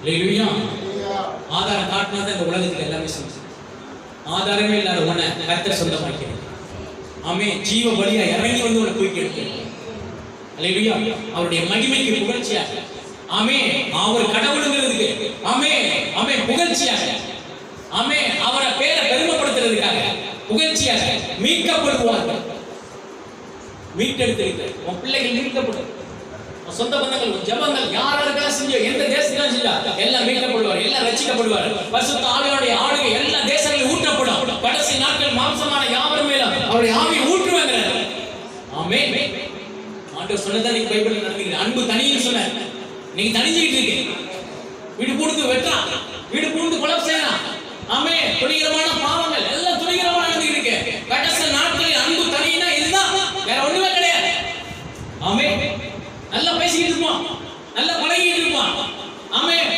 அல்லேலூயா. ஆதாரம் காட்டினா தான் இந்த உலகத்துக்கு எல்லாமே செஞ்சு. ஆதாரமே இல்லாத உன்னை கர்த்தர் சொந்தமாக்கிறார். ஆமென். ஜீவ பலியா இறங்கி வந்து உன்னை தூக்கி எடுக்கிறார். அல்லேலூயா. அவருடைய மகிமைக்கு புகழ்ச்சியாக. ஆமென். அவர் கடவுளுங்கிறதுக்கு ஆமென் ஆமென் புகழ்ச்சியாக. ஆமென். அவரை பேரை பெருமைப்படுத்துறதுக்காக புகழ்ச்சியாக மீட்கப்படுவார்கள். மீட்டெடுத்திருக்கிறார். உன் பிள்ளைகள் மீட்கப்படும். சொந்த பந்தங்கள் ஜெபங்கள் யாரெல்லாம் செஞ்சோ எந்த தேசத்துல செஞ்சா எல்லாம் மீட்கப்படுவார், எல்லாம் ரட்சிக்கப்படுவார். பரிசுத்த ஆவியோட ஆளுகை எல்லா தேசங்களிலும் ஊற்றப்படும். கடைசி நாட்கள் மாம்சமான யாவர் மேலும் அவருடைய ஆவி ஊற்றுவாங்கிறார். ஆமென். ஆண்டவர் சொன்னதா நீங்க பைபிள்ல நடந்துக்கிறீங்க. அன்பு தனின்னு சொன்னார். நீங்க தனிஞ்சிட்டு இருக்கீங்க. வீடு பூண்டு வெட்டலாம், வீடு பூண்டு கொலை செய்யலாம். ஆமென். துணிகரமான பாவங்கள் எல்லாம் துணிகரமா நடந்துட்டு இருக்கு. கடைசி நாட்களில் அன்பு தனினா இதுதான், வேற ஒண்ணுமே கிடையாது. ஆமென். நல்லா பேசிக்கிட்டு இருப்போம், நல்லா பழகிட்டு இருப்போம். ஆமென்.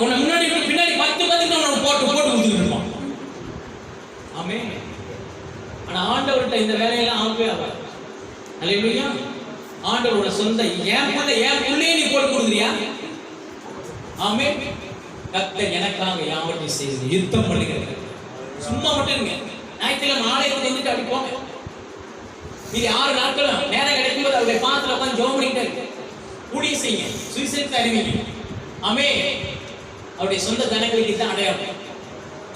உன்னை முன்னாடி பின்னாடி 10 உன்னை போட்டு கொடுத்துட்டு இருப்போம். ஆமென். ஆனா ஆண்டவர்கிட்ட இந்த வேலையெல்லாம் ஆகவே ஆகாது. அல்லேலூயா. ஆண்டவரோட சொந்த என் புள்ளையே நீ போட்டு கொடுக்குறியா? ஆமென். கர்த்தர் எனக்காக யாவற்றையும் செய்து யுத்தம் பண்ணுகிறது. சும்மா மட்டும் இருங்க. ஞாயிற்றுக்கிழமை ஆலயத்துக்கு வந்துட்டு அப்படி போங்க. இது 6 நாட்களும் நேரம் கிடைக்கும்போது அவருடைய பாத்துல உட்காந்து ஜெபம் பண்ணிட்டே இருக்கு. ஊழிய செய்யுங்க, சுவிசேஷத்தை அறிவிங்க. ஆமென். அவருடைய சொந்த ஜனங்களுக்கு தான் அடையாளம்.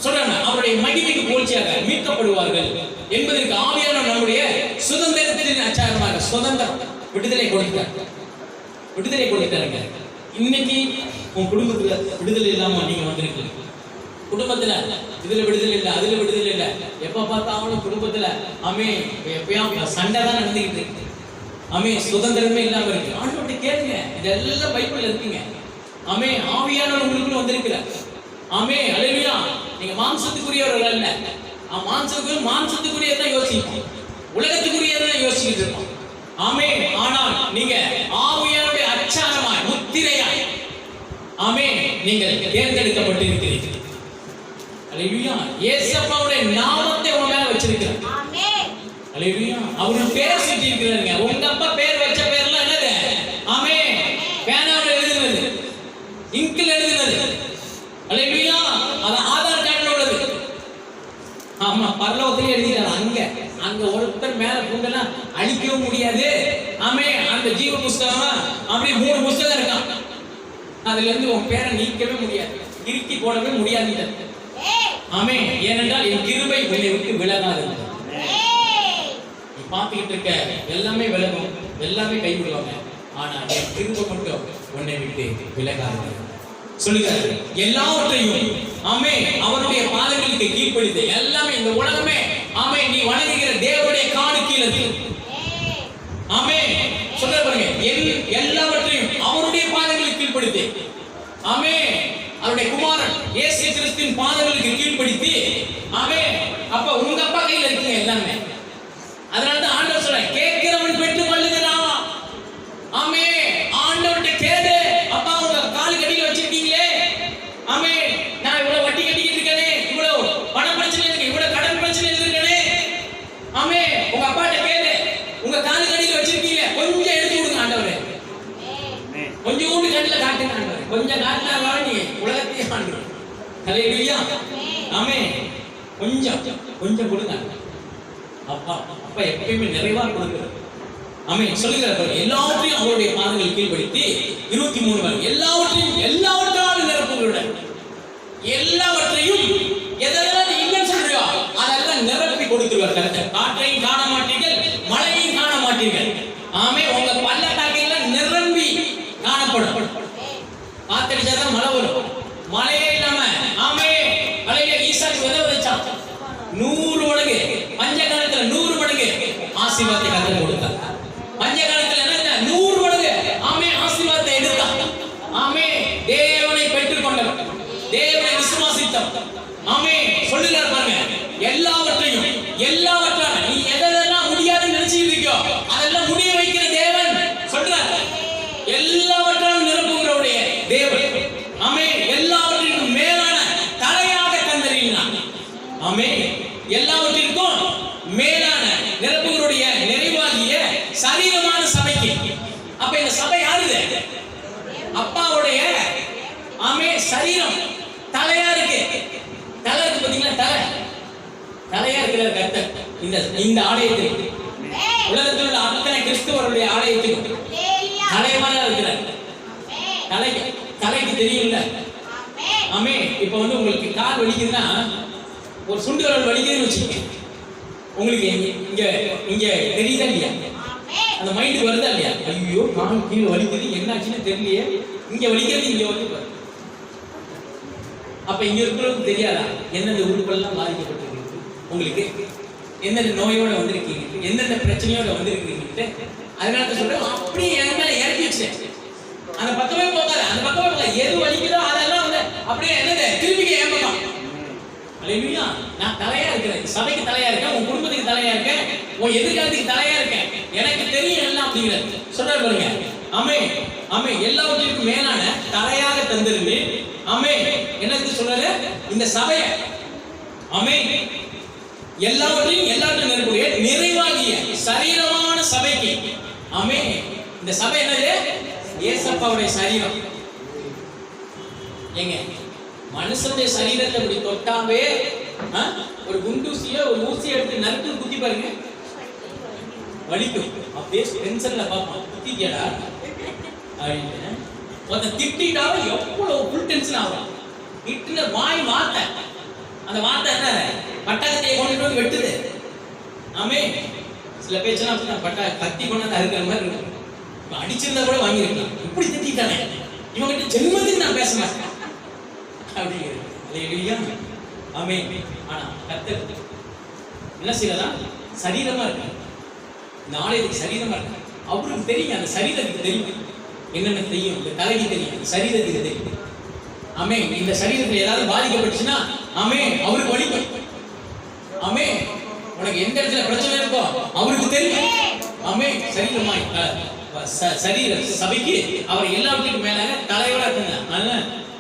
சொல்றாங்க அவருடைய மகிமைக்கு போல்ச்சியாக மீட்கப்படுவார்கள் என்பதற்கு ஆவியானவர் நம்முடைய சுதந்திரத்தின் அச்சாரமாக சுதந்திரம் விடுதலை கொடுத்தார். விடுதலை கொடுத்தாருங்க. இன்னைக்கு உன் குடும்பத்துல விடுதலை இல்லாம நீங்க வந்திருக்கீங்க. குடும்பத்துல இதுல விடுதலை இல்லை, அதுல விடுதலை இல்லை. எப்ப பார்த்தாலும் குடும்பத்துல ஆமென் எப்பயும் சண்டை தான் நடந்துகிட்டு இருக்கு. ஆமென். சுதந்திரமே இல்லாம இருக்கு. ஆண்டவர்கிட்ட கேளுங்க. இதெல்லாம் பைபிள்ல இருக்குங்க. ஆமென். ஆவியானவர் உங்களுக்குள்ள வந்திருக்கிறார். ஆமென். அல்லேலூயா. நீங்க மாம்சத்துக்குரியவர்கள் அல்ல. மாம்சத்துக்குரியதான் யோசிப்போம், உலகத்துக்குரியதான் யோசிச்சுட்டு இருக்கோம். ஆமென். ஆனால் நீங்க ஆவியானுடைய அச்சாரமாய் முத்திரையாய் ஆமென் நீங்கள் தேர்ந்தெடுக்கப்பட்டு இருக்கிறீர்கள். அல்லேலூயா. இயேசுவுடைய நாமத்தை உங்க மேல வச்சிருக்கிறார். ஆமென். அல்லேலூயா. அவருடைய பேர் சுட்டி இருக்கிறாருங்க. உங்க அப்பா பேர் வச்ச பேர்லாம் என்னது? ஆமென். பேனால எழுதுனது, இங்கில் எழுதுனது. அல்லேலூயா. அது ஆதார் கார்டுல உள்ளது. ஆமா, பரலோகத்திலே எழுதிட்டாங்க. அங்க ஒருத்தர் மேல புண்டெல்லாம் அழிக்கவும் முடியாது. ஆமென். அந்த ஜீவ புஸ்தகம் அப்படியே 3 புஸ்தகம் இருக்கான். அதுல இருந்து உன் பேரை நீக்கவே முடியாது, இறுக்கி போடவே முடியாது. ஆமென். ஏனென்றால் என் கிருபை உன்னை விட்டு விலகாது. நீ பார்த்துக்கிட்டு இருக்க எல்லாமே விலகும், எல்லாமே கைவிடுவாங்க. ஆனா என் கிருபை மட்டும் உன்னை விட்டு விலகாது. சொல்லுகிறார் எல்லாவற்றையும் ஆமென் அவருடைய பாதங்களுக்கு கீழ்ப்படிந்து எல்லாமே இந்த உலகமே ஆமென் நீ வணங்குகிற தேவனுடைய காலு கீழே. ஆமென். சொல்ற பாருங்க எல்லாவற்றையும் அவருடைய பாதங்களுக்கு கீழ்ப்படுத்தி ஆமென் அவருடைய குமாரன் இயேசு கிறிஸ்துவின் பாதங்களுக்கு கீழ்ப்படுத்தி ஆமென். அப்ப உங்க அப்பா கையில இருக்குங்க எல்லாமே. அதனால தான் ஆண்டவர் சொல்றார் கேட்கிறவன் பெற்றுக் கொள்ளுகிறான். ஆமென். ஆண்டவர்கிட்ட கேடு. அப்பா உங்க கால் கடியில வச்சிருக்கீங்களே. ஆமென். நான் இவ்வளவு வட்டி கட்டிக்கிட்டு இருக்கேனே, இவ்வளவு பண பிரச்சனை இருக்கு, இவ்வளவு கடன் பிரச்சனை இருக்கேனே. ஆமென். உங்க அப்பாட்ட கேளு. உங்க கால் கடியில வச்சிருக்கீங்க, கொஞ்சம் எடுத்து கொடுங்க ஆண்டவரே. கொஞ்சோண்டு கண்ணில் காட்டுங்க ஆண்டவரே. கொஞ்சம் காட்டினா வாங்கி உலகத்தையே ஆண்டு. அல்லேலூயா. ஆமென். கொஞ்சம் கொடுங்க. அப்பா எப்பயுமே நிறைவா கொடுக்கிறார். ஆமென். சொல்லுகிறார் எல்லாவற்றையும் அவருடைய பாதங்கள் கீழ்ப்படுத்தி 23 எல்லாவற்றாலும் நிரப்புகிறேன். எல்லாவற்றையும் எதெல்லாம் நீ இல்லைன்னு சொல்றியோ அதெல்லாம் நிரப்பி கொடுத்துருவார் கர்த்தர். காற்றையும் காண மாட்டீர்கள், மழையையும் காண மாட்டீர்கள். ஆமென். உங்க பள்ளத்தாக்கெல்லாம் நிரம்பி காணப்படும். காத்தடிச்சாதான் மழை வரும். மழையே இல்லாம ஆமென் மழையில ஈசாக்கு விதை விதைச்சான். 100 மடங்கு பஞ்ச காலத்துல 100 மடங்கு ஆசீர்வாதத்தை கர்த்தர் கொடுத்தார். பஞ்ச காலத்துல என்ன 100 மடங்கு ஆமென் ஆசீர்வாதத்தை எடுத்தான். ஆமென். தேவனை பெற்றுக்கொண்டவர், தேவனை விசுவாசித்தவர். ஆமென். சொல்லுகிறார் பாருங்க எல்லாவற்றான நீ எதெல்லாம் முடியாதுன்னு நினைச்சிட்டு இருக்கியோ அதெல்லாம் முடிய வைக்கிற தேவன் சொல்றார். எல்லாவற்றாலும் நிரப்புகிறவருடைய தேவன். ஆமென். எல்லாவற்றிற்கும் மேலான தலையாக தந்தறினார். ஆமென். எல்லாவற்றிற்கும் மேலான நிரப்புகிறவருடைய நிறைவாகிய சரீரமான சபைக்கு. அப்ப இந்த சபை யாருது? அப்பாவுடைய ஆமென் சரீரம் தலையா இருக்கு. தலை இருக்கு பாத்தீங்களா? தலையா இருக்கிற கர்த்தர் இந்த ஆலயத்தில், உலகத்தில் உள்ள அத்தனை கிறிஸ்துவருடைய ஆலயத்தில் தலைவரா இருக்கிறார். தலைக்கு தெரியும்ல. ஆமே. இப்ப உங்களுக்கு கால் வலிக்குதுன்னா, ஒரு சுண்டு வரல் வலிக்குதுன்னு வச்சுக்கோங்க, உங்களுக்கு இங்க தெரியுதா இல்லையா? அந்த மைண்டுக்கு வருதா இல்லையா? ஐயோ கால் கீழே வலிக்குது, என்னாச்சுன்னு தெரியலையே, இங்க வலிக்கிறது இங்க வந்து பாரு. அப்ப இங்க இருக்கிறவங்களுக்கு தெரியாதா எந்தெந்த உறுப்பெல்லாம் பாதிக்கப்பட்டிருக்கு, உங்களுக்கு எந்தெந்த நோயோட வந்திருக்கீங்க, எந்தெந்த பிரச்சனையோட வந்திருக்கீங்க. அதனால சொல்றேன், அப்படியே என் மேல இறக்கி வச்சேன். அந்த பக்கமே போகாத, அந்த பக்கமே போகாத, எது வலிக்குதோ அதெல்லாம் வந்து அப்படியே என்னது திருப்பி ஏமாம். அல்லேலூயா. நான் தலையா இருக்கிறேன், சபைக்கு தலையா இருக்கேன், உன் குடும்பத்துக்கு தலையா இருக்கேன், உன் எதிர்காலத்துக்கு தலையா இருக்கேன், எனக்கு தெரியும் எல்லாம் அப்படிங்கிறது சொல்றாரு பாருங்க. ஆமே ஆமே. எல்லாவற்றிற்கும் மேலான தலையாக தந்திருந்து, ஆமே, என்னது சொல்றாரு? இந்த சபையை, ஆமே, எல்லாவற்றையும் எல்லாத்தையும் நிரப்புடைய நிறைவாகிய சரீரமான சபைக்கு, ஆமே. இந்த சபை என்னது? ஏசப்பாவுடைய சரீரம். ஏங்க, மனுஷனுடைய சரீரத்தை அப்படி தொட்டாவே, ஒரு குண்டூசிய ஒரு ஊசி எடுத்து நறுக்கு குத்தி பாருங்க, வலிக்கும். அப்படியே டென்ஷன்ல பார்ப்போம், குத்திக்கடா அப்படின்னு. ஒருத்தன் திட்டாவே எவ்வளவு ஃபுல் டென்ஷன் ஆகும். திட்டுன வாய் வார்த்தை, அந்த வார்த்தை என்ன? பட்டகத்தையை கொண்டு வந்து வெட்டுது. ஆமே. சில பேச்செல்லாம் அப்படின்னா கத்தி கொண்டு அறுக்கிற மாதிரி இருக்கும். அடிச்சிருந்தா கூட வாங்கிருக்கலாம். இப்படி திட்டானே, இவங்கிட்ட ஜென்மத்துக்கு நான் பேச மாட்டேன் அப்படிங்கிறது. ஆமே. ஆனா கர்த்தர் என்ன செய்யறதா? சரீரமா இருக்கு. இந்த ஆலயத்துக்கு சரீரமா இருக்கு. அவருக்கு தெரியும், அந்த சரீரத்துக்கு தெரியும் என்னென்ன தெரியும். இந்த தலைக்கு தெரியும், சரீரத்துக்கு தெரியும். ஆமே. இந்த சரீரத்தில் ஏதாவது பாதிக்கப்பட்டுச்சுன்னா, ஆமே, அவருக்கு வலிக்கும். ஆமே. உனக்கு எந்த இடத்துல பிரச்சனை இருக்கோ அவருக்கு தெரியும். ஆமே. சரீரமாய் சரீர சபைக்கு அவர் எல்லாவற்றுக்கும் மேலாக தலையோட இருக்குங்க.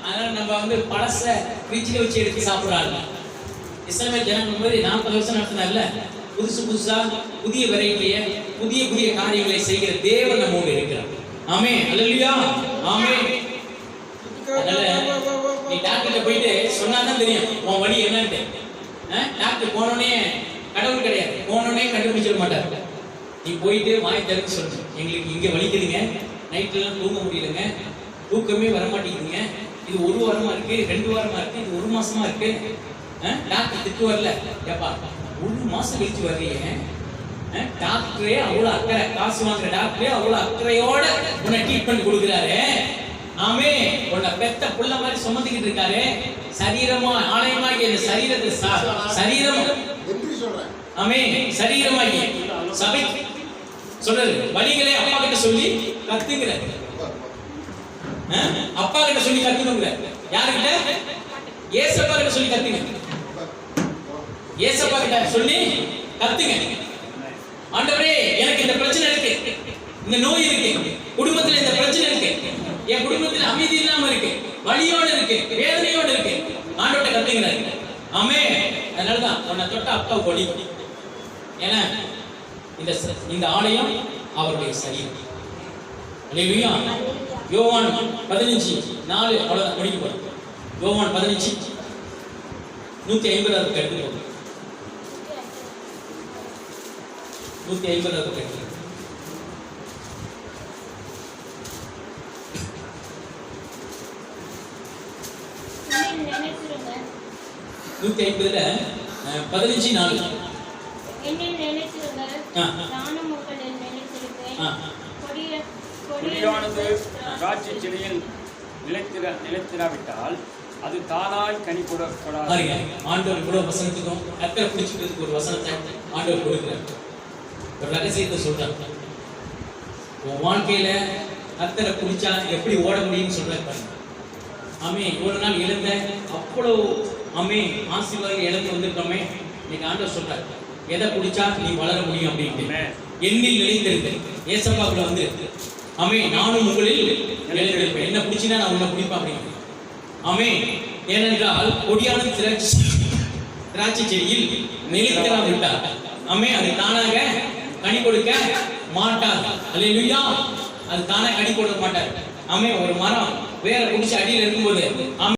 அதனால நம்ம வந்து பழச ஃப்ரிட்ஜில் வச்சு எடுத்து சாப்பிட்றாங்க. இஸ்லாமிய ஜனங்கள் மாதிரி 40 வருஷம் நடத்தினார்ல, புதுசா புதிய வெரைட்டிய புதிய காரியங்களை செய்கிற தேவன் நம்மோடு இருக்கிறார். ஆமே. அல்லேலூயா. ஆமே. அதனால நீ டாக்டர்கிட்ட போயிட்டு சொன்னாதான் தெரியும் உன் வலி என்னன்னு. டாக்டர் போனோடனே கடவுள் கிடையாது, போனோடனே கண்டுபிடிச்சிட மாட்டார். நீ போயிட்டு வாய் திறந்து சொல்லு, எங்களுக்கு இங்க வலிக்குதுங்க, நைட்லாம் தூங்க முடியலங்க, தூக்கமே வர மாட்டேங்குதுங்க, இது 1 வாரமா இருக்கு, 2 வாரமா இருக்கு, இது 1 மாசமா இருக்கு. டாக்டர் திட்டு வரல, ஏப்பா 1 மாசம் கழிச்சு வர்றீங்க, டாக்டரே அவ்வளவு அக்கறை, காசு வாங்குற டாக்டரே அவ்வளவு அக்கறையோட உன்னை ட்ரீட்மெண்ட் கொடுக்குறாரு. ஆமே. உன்னை பெத்த புள்ள மாதிரி சுமந்துக்கிட்டு இருக்காரு. சரீரமா ஆலயமாகிய இந்த சரீரத்தை சரீரம் எப்படி சொல்றேன்? ஆமே. சரீரமாகிய சபை சொல்றது வழிகளை அப்பா கிட்ட சொல்லி கத்துக்கிற, அப்பா கிட்ட சொல்லி கத்துக்கணுங்கிற. யாருக்கிட்ட? ஏசப்பா கிட்ட சொல்லி கத்துங்க. ஏசப்பா கிட்ட சொல்லி கத்துங்க. ஆண்டவரே, எனக்கு இந்த பிரச்சனை இருக்கு, இந்த நோய் இருக்கு, குடும்பத்துல இந்த பிரச்சனை இருக்கு, என் குடும்பத்துல அமைதி இல்லாம இருக்கு, வலியோட இருக்கு, வேதனையோட இருக்கு, ஆண்டவர்ட்ட கத்துங்கிறாரு. ஆமே. அதனாலதான் உன்னை தொட்ட அப்பா ஒளி. ஏன்னா இந்த ஆலயம் அவருடைய சரீரம். அல்லேலூயா. யோவான் 15:4 அவ்வளவுதான் முடிக்க போறோம். யோவான் 15 150 எடுத்து போகும். 150 எடுத்து 150ல 15:4 என்னை நினைத்திருங்க, நானும் உங்களை நினைத்திருப்பேன். கொடியானது திராட்சை செடியில் நிலைத்திராவிட்டால் அது தானாய் கனி கொடுக்காது. ஆண்டவர் கூட வசனத்துக்கும் கர்த்தரை பிடிச்சிக்கிறதுக்கு ஒரு வசனத்தை ஆண்டவர் கொடுக்கிறார். ஒரு ரகசியத்தை சொல்றாரு. உன் வாழ்க்கையில கர்த்தரை பிடிச்சா எப்படி ஓட முடியும்னு சொல்றாரு. ஆமே. இவ்வளவு நாள் இழந்த அவ்வளவு ஆமே ஆசீர்வாதம் இழந்து வந்திருக்கோமே, இன்னைக்கு ஆண்டவர் சொல்றாரு, எதை பிடிச்சா நீ வளர முடியும் அப்படின்ட்டு. எண்ணில் நிலைத்திருக்கு. ஏசப்பாக்குள்ள வந்து ஆமே, நானும் உங்களில் நிலைத்திருப்பேன். என்ன பிடிச்சினா நான் உன்னை பிடிப்பேன் அப்படின்னு. ஆமே. ஏனென்றால் கொடியான திராட்சை செடியில் நிலைத்திராது விட்டார். ஆமே. அது தானாக கனி கொடுக்க மாட்டார். அல்லேலூயா. அது தானே கனி கொடுக்க மாட்டார். ஆமே. ஒரு மரம் வேற குடிச்சு அடியில் இருக்கும்போது ஆமென்.